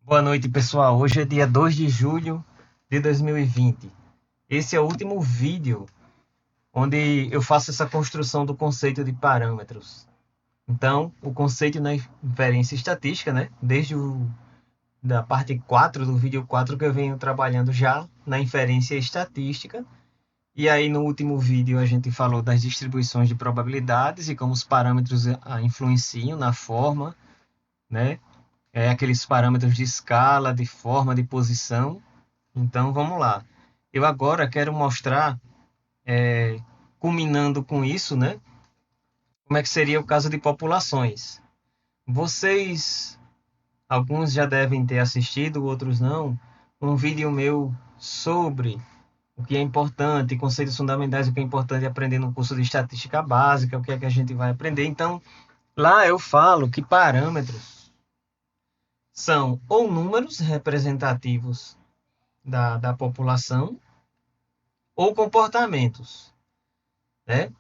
Boa noite, pessoal. Hoje é dia 2 de julho de 2020. Esse é o último vídeo onde eu faço essa construção do conceito de parâmetros. Então, o conceito na inferência estatística, né? Da parte 4 do vídeo 4 que eu venho trabalhando já na inferência estatística. E aí, no último vídeo, a gente falou das distribuições de probabilidades e como os parâmetros influenciam na forma, né? Aqueles parâmetros de escala, de forma, de posição. Então, vamos lá. Eu agora quero mostrar, culminando com isso, né? Como é que seria o caso de populações. Vocês, alguns já devem ter assistido, outros não, um vídeo meu sobre o que é importante, conceitos fundamentais, o que é importante aprender no curso de estatística básica, o que é que a gente vai aprender. Então, lá eu falo que parâmetros são ou números representativos da população ou comportamentos, né?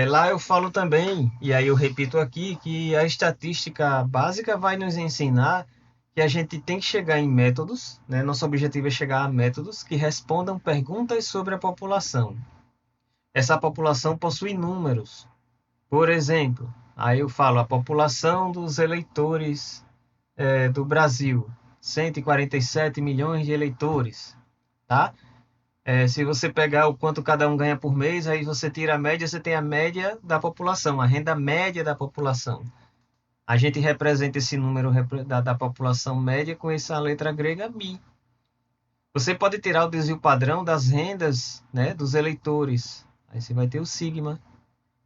Lá eu falo também, e aí eu repito aqui, que a estatística básica vai nos ensinar que a gente tem que chegar em métodos, né? Nosso objetivo é chegar a métodos que respondam perguntas sobre a população. Essa população possui números. Por exemplo, aí eu falo a população dos eleitores do Brasil, 147 milhões de eleitores, tá? Se você pegar o quanto cada um ganha por mês, aí você tira a média, você tem a média da população, a renda média da população. A gente representa esse número da população média com essa letra grega mi. Você pode tirar o desvio padrão das rendas, né, dos eleitores. Aí você vai ter o sigma,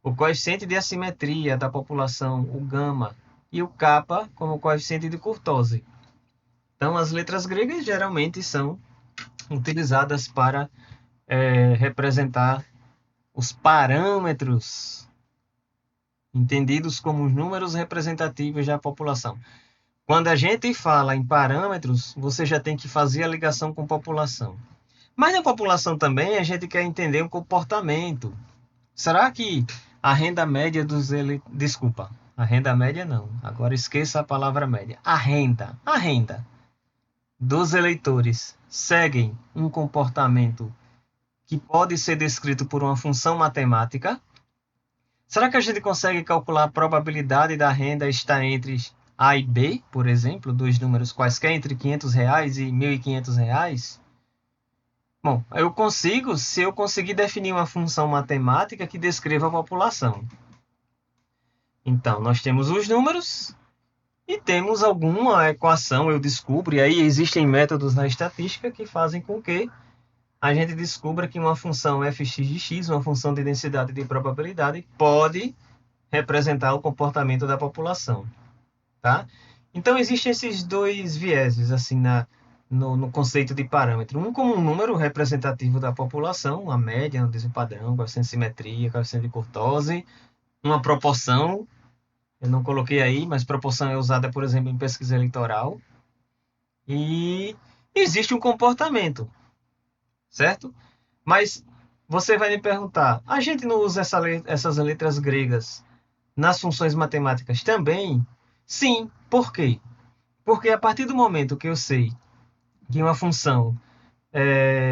o coeficiente de assimetria da população, o gama, e o kappa como coeficiente de kurtose. Então, as letras gregas geralmente são utilizadas para representar os parâmetros, entendidos como os números representativos da população. Quando a gente fala em parâmetros, você já tem que fazer a ligação com população. Mas na população também a gente quer entender o comportamento. Será que a renda média Desculpa, a renda média não. Agora esqueça a palavra média. A renda dos eleitores seguem um comportamento que pode ser descrito por uma função matemática? Será que a gente consegue calcular a probabilidade da renda estar entre A e B, por exemplo, dois números quaisquer entre R$ 500 e R$ 1.500? Bom, eu consigo se eu conseguir definir uma função matemática que descreva a população. Então, nós temos os números e temos alguma equação, eu descubro, e aí existem métodos na estatística que fazem com que a gente descubra que uma função fx de x, uma função de densidade de probabilidade, pode representar o comportamento da população, tá? Então existem esses dois vieses assim no conceito de parâmetro. Um como um número representativo da população, a média, o desvio padrão, coeficiente de simetria, coeficiente de kurtose, uma proporção, eu não coloquei aí, mas proporção é usada, por exemplo, em pesquisa eleitoral. E existe um comportamento, certo? Mas você vai me perguntar, a gente não usa essas letras gregas nas funções matemáticas também? Sim. Por quê? Porque a partir do momento que eu sei que uma função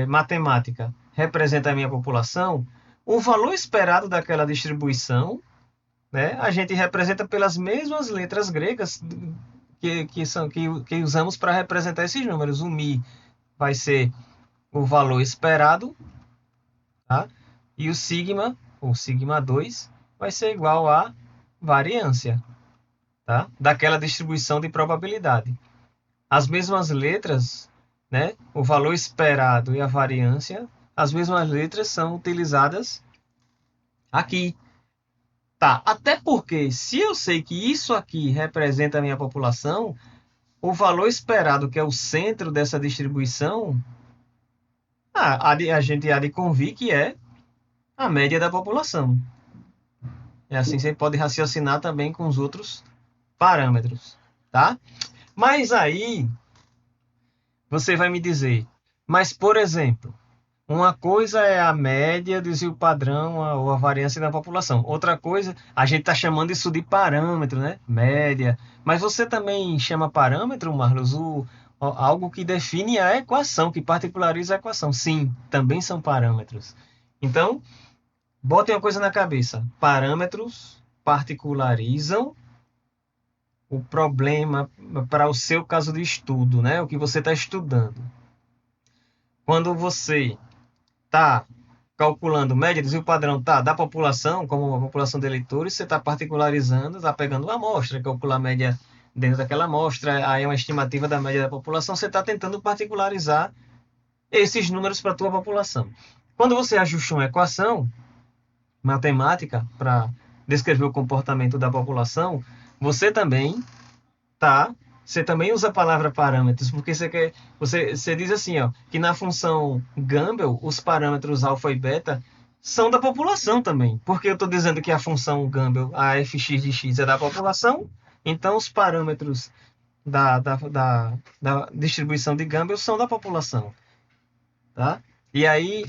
matemática representa a minha população, o valor esperado daquela distribuição, né, a gente representa pelas mesmas letras gregas que usamos para representar esses números. O mi vai ser o valor esperado, tá? E o sigma, ou sigma 2, vai ser igual à variância, tá? Daquela distribuição de probabilidade. As mesmas letras, né? O valor esperado e a variância, as mesmas letras são utilizadas aqui. Tá, até porque se eu sei que isso aqui representa a minha população, o valor esperado, que é o centro dessa distribuição, a gente há de convir que é a média da população. É assim você pode raciocinar também com os outros parâmetros, tá? Mas aí você vai me dizer, mas por exemplo, Uma coisa é a média, desvio padrão ou a variância da população. Outra coisa, a gente está chamando isso de parâmetro, né? Média. Mas você também chama parâmetro, Marlos, algo que define a equação, que particulariza a equação. Sim, também são parâmetros. Então, botem uma coisa na cabeça. Parâmetros particularizam o problema para o seu caso de estudo, né? O que você está estudando. Quando você está calculando média, desvio padrão da população, como a população de eleitores, você está particularizando, está pegando uma amostra, calcular a média dentro daquela amostra, aí é uma estimativa da média da população, você está tentando particularizar esses números para a tua população. Quando você ajusta uma equação matemática para descrever o comportamento da população, você também você também usa a palavra parâmetros, porque você diz assim, ó, que na função Gumbel, os parâmetros alfa e beta são da população também. Porque eu estou dizendo que a função Gumbel, a fx de x é da população, então os parâmetros da distribuição de Gumbel são da população. Tá? E aí,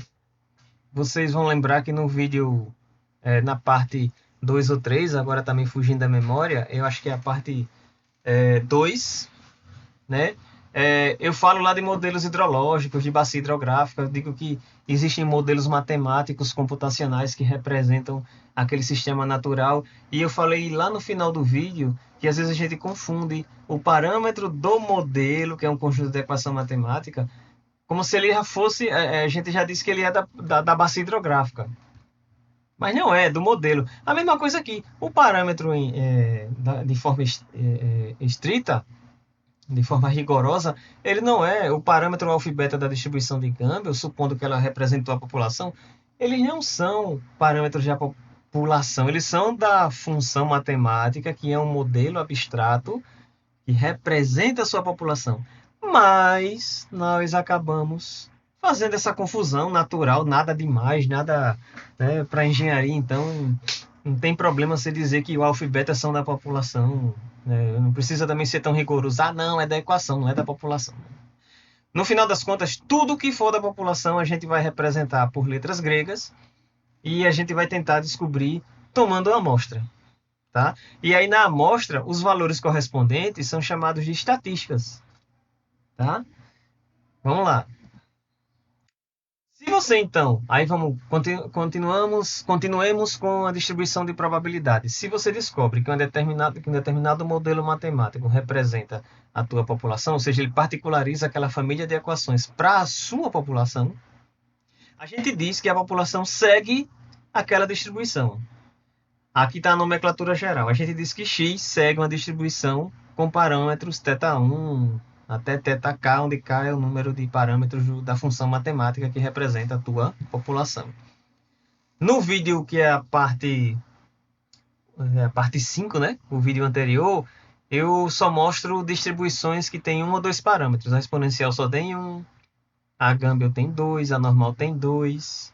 vocês vão lembrar que no vídeo, na parte 2 ou 3, agora está me fugindo da memória, eu acho que é a parte 2, né? Eu falo lá de modelos hidrológicos, de bacia hidrográfica, eu digo que existem modelos matemáticos computacionais que representam aquele sistema natural, e eu falei lá no final do vídeo que às vezes a gente confunde o parâmetro do modelo, que é um conjunto de equação matemática, como se ele já fosse, a gente já disse que ele é da bacia hidrográfica. Mas não é, do modelo. A mesma coisa aqui. O parâmetro de forma estrita, de forma rigorosa, ele não é o parâmetro alfa e beta da distribuição de Gumbel, supondo que ela representou a população, eles não são parâmetros da população, eles são da função matemática, que é um modelo abstrato que representa a sua população. Mas nós acabamos fazendo essa confusão natural, nada demais, nada, né, para engenharia, então não tem problema você dizer que o alfa e beta são da população, né? Não precisa também ser tão rigoroso. Ah, não, é da equação, não é da população. No final das contas, tudo que for da população a gente vai representar por letras gregas e a gente vai tentar descobrir tomando a amostra. Tá? E aí na amostra, os valores correspondentes são chamados de estatísticas. Tá? Vamos lá. Se você então, aí continuemos com a distribuição de probabilidades. Se você descobre que um determinado modelo matemático representa a tua população, ou seja, ele particulariza aquela família de equações para a sua população, a gente diz que a população segue aquela distribuição. Aqui está a nomenclatura geral. A gente diz que x segue uma distribuição com parâmetros θ1 até θk, onde k é o número de parâmetros da função matemática que representa a tua população. No vídeo que é a parte 5, né? O vídeo anterior, eu só mostro distribuições que têm um ou dois parâmetros. A exponencial só tem um, a Gumbel tem dois, a normal tem dois,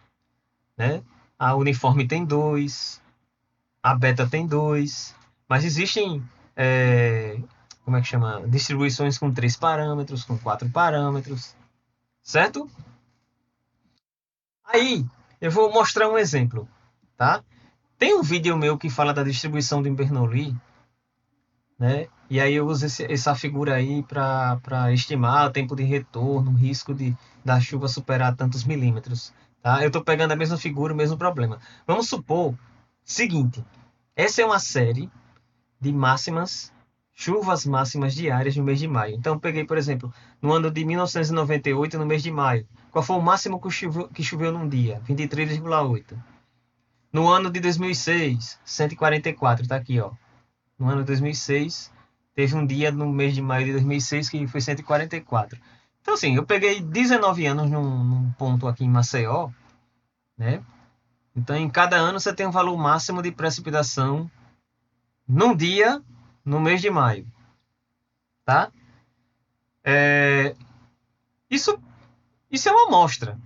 né? A uniforme tem dois, a beta tem dois, mas existem, como é que chama? Distribuições com 3 parâmetros, com 4 parâmetros, certo? Aí, eu vou mostrar um exemplo, tá? Tem um vídeo meu que fala da distribuição de Bernoulli, né? E aí eu uso essa figura aí para estimar o tempo de retorno, o risco da chuva superar tantos milímetros, tá? Eu estou pegando a mesma figura, o mesmo problema. Vamos supor seguinte, essa é uma série de máximas, chuvas máximas diárias no mês de maio. Então, eu peguei, por exemplo, no ano de 1998, no mês de maio. Qual foi o máximo que choveu num dia? 23,8. No ano de 2006, 144. Está aqui, ó. No ano de 2006, teve um dia no mês de maio de 2006 que foi 144. Então, assim, eu peguei 19 anos num ponto aqui em Maceió, né? Então, em cada ano você tem um valor máximo de precipitação num dia no mês de maio, tá? Isso, isso é uma amostra,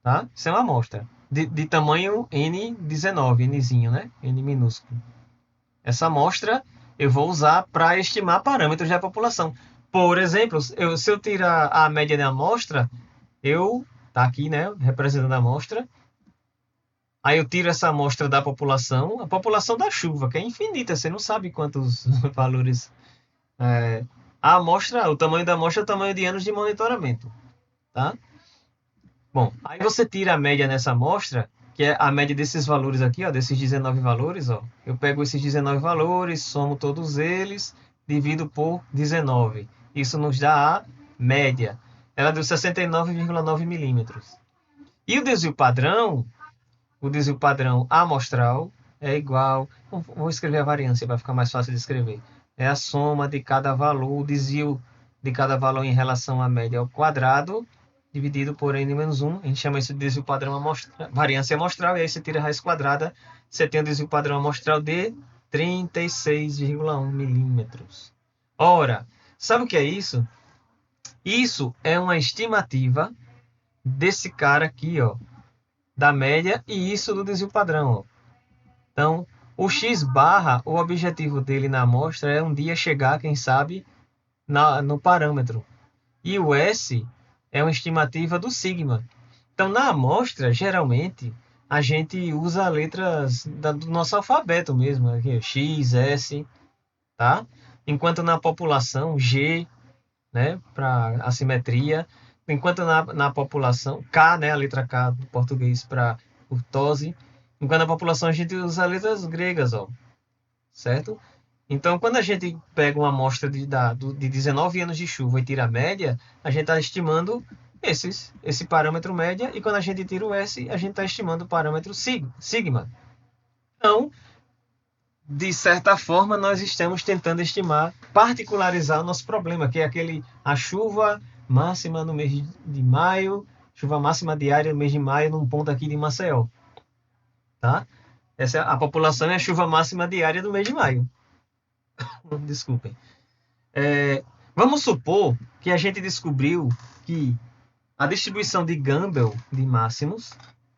tá? Isso é uma amostra de tamanho N19, Nzinho, né? N minúsculo. Essa amostra eu vou usar para estimar parâmetros da população. Por exemplo, se eu tirar a média da amostra, eu tá aqui, né, representando a amostra. Aí eu tiro essa amostra da população, a população da chuva, que é infinita, você não sabe quantos valores. A amostra, o tamanho da amostra é o tamanho de anos de monitoramento, tá? Bom, aí você tira a média nessa amostra, que é a média desses valores aqui, ó, desses 19 valores, ó. Eu pego esses 19 valores, somo todos eles, divido por 19. Isso nos dá a média. Ela deu 69,9 milímetros. E o desvio padrão amostral é igual. Vou escrever a variância para ficar mais fácil de escrever. É a soma de cada valor, o desvio de cada valor em relação à média ao quadrado, dividido por n-1. A gente chama isso de desvio padrão amostral, variância amostral, e aí você tira a raiz quadrada, você tem o desvio padrão amostral de 36,1 milímetros. Ora, sabe o que é isso? Isso é uma estimativa desse cara aqui, ó, da média, e isso do desvio padrão, ó. Então, o x barra, o objetivo dele na amostra é um dia chegar, quem sabe, no parâmetro. E o S é uma estimativa do sigma. Então, na amostra, geralmente, a gente usa letras do nosso alfabeto mesmo, aqui, X, S, tá? Enquanto na população, G, né, para assimetria. Enquanto na população, K, né, a letra K do português para kurtose. Enquanto na população a gente usa letras gregas, ó, certo? Então, quando a gente pega uma amostra de 19 anos de chuva e tira a média, a gente está estimando esse parâmetro média, e quando a gente tira o S, a gente está estimando o parâmetro sigma. Então, de certa forma, nós estamos tentando estimar, particularizar o nosso problema, que é a chuva máxima no mês de maio, chuva máxima diária no mês de maio, num ponto aqui de Maceió. Tá? Essa é a população, é a chuva máxima diária do mês de maio. Desculpem. Vamos supor que a gente descobriu que a distribuição de Gumbel de máximos,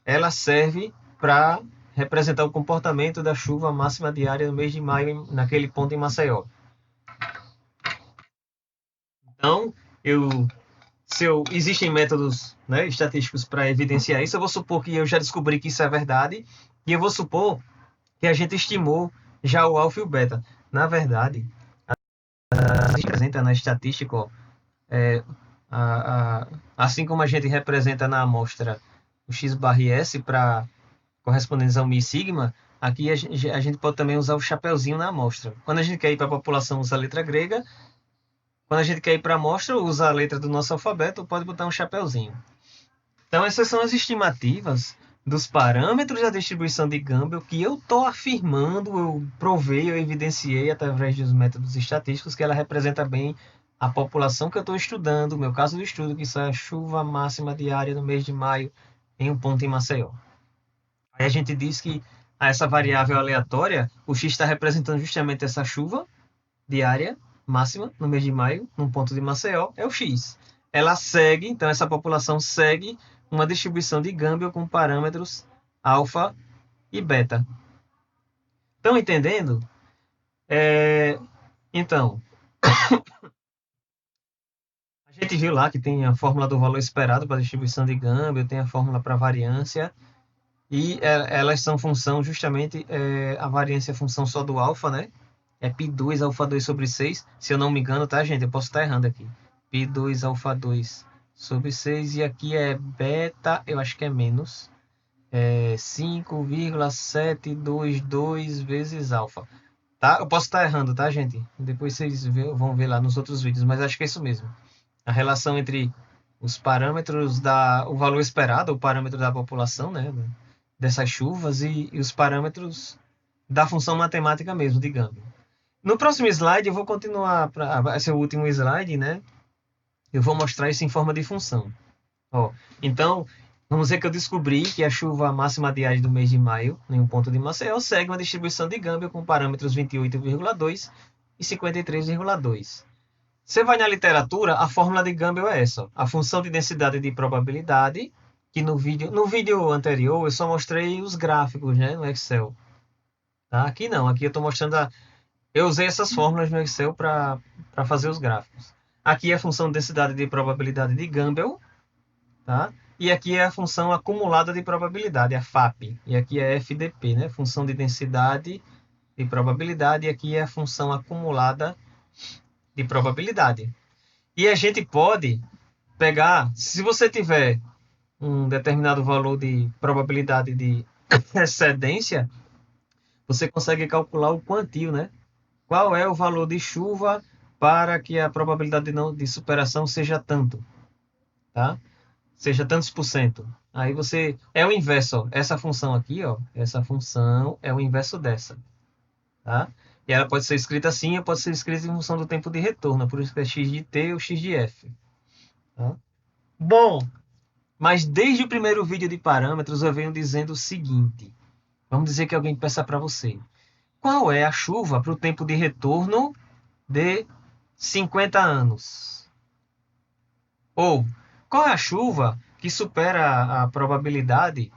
ela serve para representar o comportamento da chuva máxima diária no mês de maio naquele ponto em Maceió. Então, existem métodos, né, estatísticos para evidenciar isso. Eu vou supor que eu já descobri que isso é verdade, e eu vou supor que a gente estimou já o alfa e o beta. Na verdade, a gente representa na estatística, ó, assim como a gente representa na amostra o x barra S para correspondentes ao mi sigma, aqui a gente pode também usar o chapeuzinho na amostra. Quando a gente quer ir para a população, usa a letra grega. Quando a gente quer ir para a amostra, usa a letra do nosso alfabeto, pode botar um chapeuzinho. Então, essas são as estimativas dos parâmetros da distribuição de Gumbel que eu estou afirmando, eu provei, eu evidenciei através dos métodos estatísticos que ela representa bem a população que eu estou estudando, o meu caso de estudo, que isso é a chuva máxima diária no mês de maio em um ponto em Maceió. Aí a gente diz que essa variável aleatória, o x está representando justamente essa chuva diária máxima no mês de maio, num ponto de Maceió, é o x. Ela segue, então essa população segue uma distribuição de Gumbel com parâmetros alfa e beta. Estão entendendo? Então, a gente viu lá que tem a fórmula do valor esperado para a distribuição de Gumbel, tem a fórmula para variância, e elas são função justamente, a variância é função só do alfa, né? É π2 alfa 2 sobre 6, se eu não me engano, tá, gente? Eu posso estar errando aqui. π2 alfa 2 sobre 6, e aqui é beta, eu acho que é menos, 5,722 vezes alfa. Tá? Eu posso estar errando, tá, gente? Depois vocês vão ver lá nos outros vídeos, mas acho que é isso mesmo. A relação entre os parâmetros o valor esperado, o parâmetro da população, né, dessas chuvas, e os parâmetros da função matemática mesmo, digamos. No próximo slide, eu vou continuar, vai ser o último slide, né? Eu vou mostrar isso em forma de função. Ó, então, vamos dizer que eu descobri que a chuva máxima diária do mês de maio, em um ponto de Maceió, segue uma distribuição de Gumbel com parâmetros 28,2 e 53,2. Você vai na literatura, a fórmula de Gumbel é essa. A função de densidade de probabilidade, que no vídeo anterior eu só mostrei os gráficos, né, no Excel. Tá? Aqui não, aqui eu estou mostrando eu usei essas fórmulas no Excel para fazer os gráficos. Aqui é a função de densidade de probabilidade de Gumbel, tá? E aqui é a função acumulada de probabilidade, a FAP. E aqui é FDP, né? Função de densidade de probabilidade. E aqui é a função acumulada de probabilidade. E a gente pode pegar, se você tiver um determinado valor de probabilidade de excedência, você consegue calcular o quantio, né? Qual é o valor de chuva para que a probabilidade de superação seja tanto, tá? Seja tantos por cento. Aí você é o inverso, ó. Essa função aqui, ó, essa função é o inverso dessa, tá? E ela pode ser escrita assim, ou pode ser escrita em função do tempo de retorno, por isso que é x de t ou x de f, tá? Bom, mas desde o primeiro vídeo de parâmetros eu venho dizendo o seguinte. Vamos dizer que alguém peça para você. Qual é a chuva para o tempo de retorno de 50 anos? Ou qual é a chuva que supera a probabilidade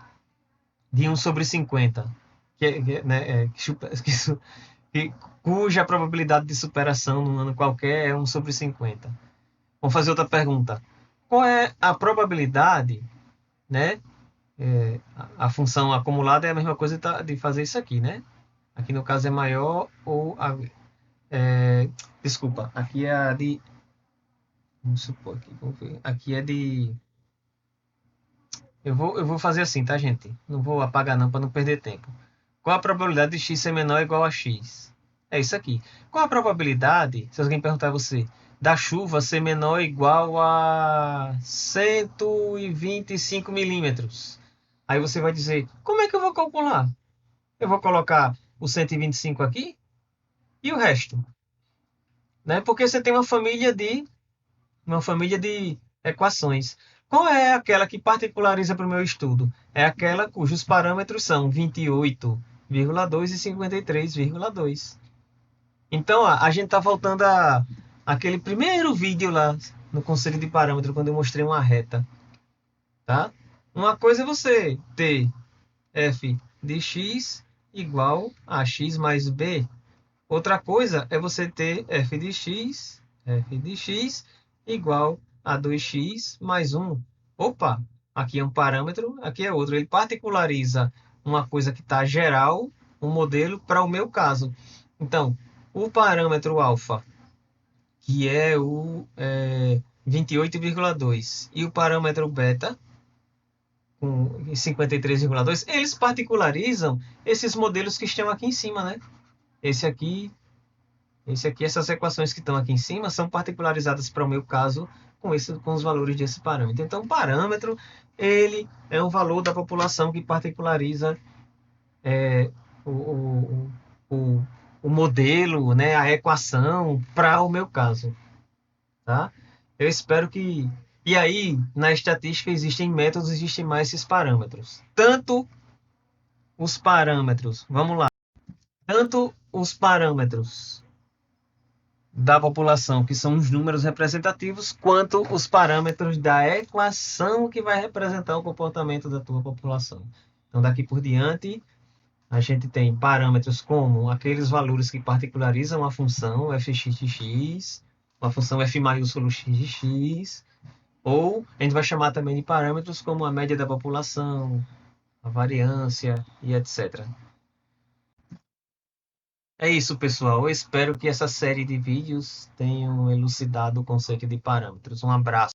de 1/50? Né, cuja probabilidade de superação num ano qualquer é 1/50. Vamos fazer outra pergunta. Qual é a probabilidade, né? A função acumulada é a mesma coisa de fazer isso aqui, né? Aqui no caso é maior ou desculpa, aqui é a de, vamos supor aqui, vamos ver. Aqui é de, eu vou fazer assim, tá, gente? Não vou apagar não para não perder tempo. Qual a probabilidade de x ser menor ou igual a x? É isso aqui. Qual a probabilidade, se alguém perguntar a você, da chuva ser menor ou igual a 125 milímetros? Aí você vai dizer, como é que eu vou calcular? Eu vou colocar o 125 aqui e o resto, né? Porque você tem uma família de equações. Qual é aquela que particulariza para o meu estudo? É aquela cujos parâmetros são 28,2 e 53,2. Então, a gente está voltando aquele primeiro vídeo lá no conceito de parâmetro, quando eu mostrei uma reta. Tá? Uma coisa é você ter f de x igual a x mais b. Outra coisa é você ter f de x igual a 2x mais 1. Opa, aqui é um parâmetro, aqui é outro. Ele particulariza uma coisa que está geral, um modelo, para o meu caso. Então, o parâmetro alfa, que é o 28,2, e o parâmetro beta, com 53,2, eles particularizam esses modelos que estão aqui em cima, né? Esse aqui, essas equações que estão aqui em cima são particularizadas para o meu caso com os valores desse parâmetro. Então, o parâmetro, ele é um valor da população que particulariza o, o, o, o modelo, né, a equação para o meu caso, tá? Eu espero que... E aí, na estatística, existem métodos, existem mais esses parâmetros. Vamos lá, tanto os parâmetros da população, que são os números representativos, quanto os parâmetros da equação que vai representar o comportamento da tua população. Então, daqui por diante, a gente tem parâmetros como aqueles valores que particularizam a função fx de x, uma função f maiúsculo x de x, ou a gente vai chamar também de parâmetros como a média da população, a variância e etc. É isso, pessoal. Eu espero que essa série de vídeos tenham elucidado o conceito de parâmetros. Um abraço.